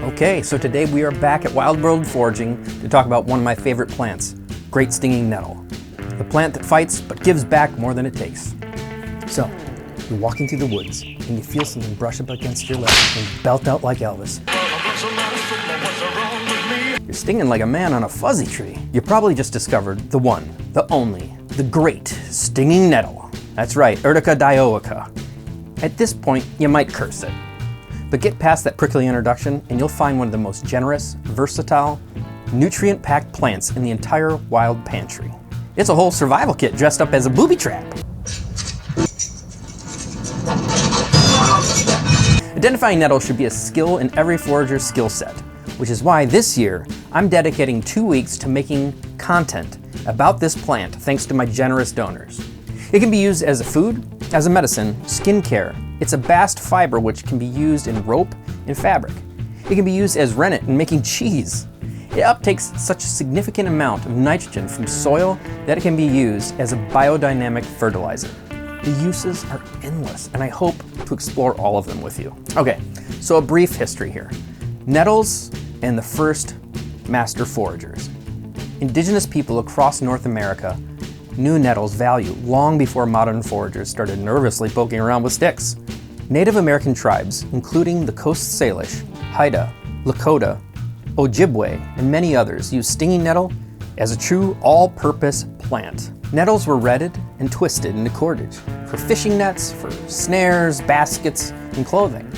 Okay, so today we are back at Wild World Foraging to talk about one of my favorite plants, Great Stinging Nettle. The plant that fights but gives back more than it takes. So, you're walking through the woods and you feel something brush up against your leg and belt out like Elvis. You're stinging like a man on a fuzzy tree. You probably just discovered the one, the only, the Great Stinging Nettle. That's right, Urtica dioica. At this point, you might curse it. But get past that prickly introduction and you'll find one of the most generous, versatile, nutrient-packed plants in the entire wild pantry. It's a whole survival kit dressed up as a booby trap. Identifying nettles should be a skill in every forager's skill set, which is why this year I'm dedicating 2 weeks to making content about this plant thanks to my generous donors. It can be used as a food, as a medicine, skincare. It's a bast fiber which can be used in rope and fabric. It can be used as rennet in making cheese. It uptakes such a significant amount of nitrogen from soil that it can be used as a biodynamic fertilizer. The uses are endless, and I hope to explore all of them with you. Okay, so a brief history here. Nettles and the first master foragers. Indigenous people across North America knew nettles' value long before modern foragers started nervously poking around with sticks. Native American tribes, including the Coast Salish, Haida, Lakota, Ojibwe, and many others, used stinging nettle as a true all-purpose plant. Nettles were retted and twisted into cordage for fishing nets, for snares, baskets, and clothing.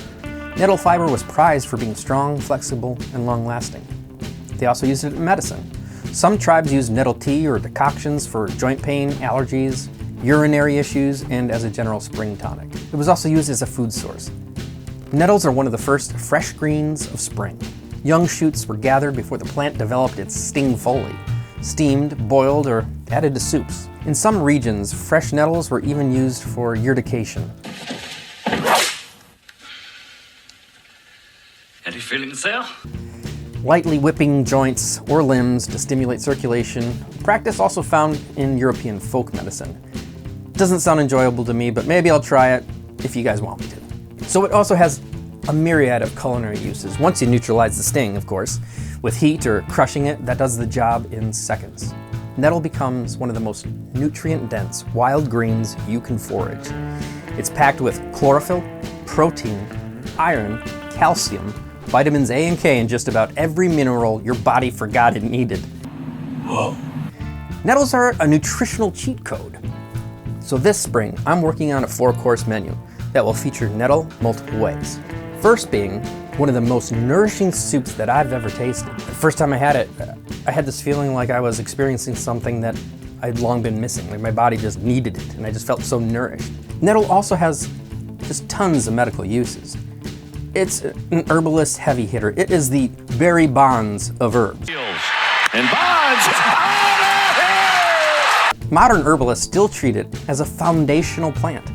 Nettle fiber was prized for being strong, flexible, and long-lasting. They also used it in medicine. Some tribes used nettle tea or decoctions for joint pain, allergies, urinary issues, and as a general spring tonic. It was also used as a food source. Nettles are one of the first fresh greens of spring. Young shoots were gathered before the plant developed its sting foliage, steamed, boiled, or added to soups. In some regions, fresh nettles were even used for urtication. Any feelings there? Lightly whipping joints or limbs to stimulate circulation, practice also found in European folk medicine. Doesn't sound enjoyable to me, but maybe I'll try it if you guys want me to. So it also has a myriad of culinary uses. Once you neutralize the sting, of course, with heat or crushing it, that does the job in seconds. Nettle becomes one of the most nutrient-dense wild greens you can forage. It's packed with chlorophyll, protein, iron, calcium, vitamins A and K, and just about every mineral your body forgot it needed. Whoa. Nettles are a nutritional cheat code. So this spring, I'm working on a 4-course menu that will feature nettle multiple ways. First being one of the most nourishing soups that I've ever tasted. The first time I had it, I had this feeling like I was experiencing something that I'd long been missing, like my body just needed it, and I just felt so nourished. Nettle also has just tons of medical uses. It's an herbalist heavy hitter. It is the Barry Bonds of herbs. And Bonds! Modern herbalists still treat it as a foundational plant.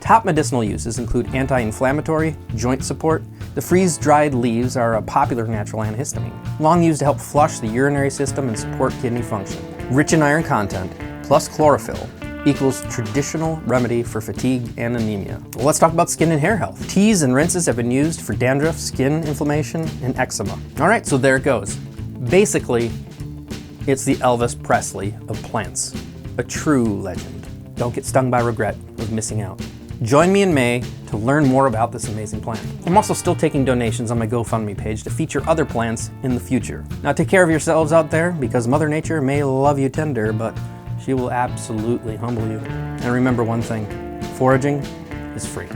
Top medicinal uses include anti-inflammatory, joint support. The freeze-dried leaves are a popular natural antihistamine, long used to help flush the urinary system and support kidney function. Rich in iron content, plus chlorophyll, equals traditional remedy for fatigue and anemia. Well, let's talk about skin and hair health. Teas and rinses have been used for dandruff, skin inflammation, and eczema. All right, so there it goes. Basically, it's the Elvis Presley of plants, a true legend. Don't get stung by regret of missing out. Join me in May to learn more about this amazing plant. I'm also still taking donations on my GoFundMe page to feature other plants in the future. Now take care of yourselves out there, because Mother Nature may love you tender, but she will absolutely humble you. And remember one thing, foraging is free.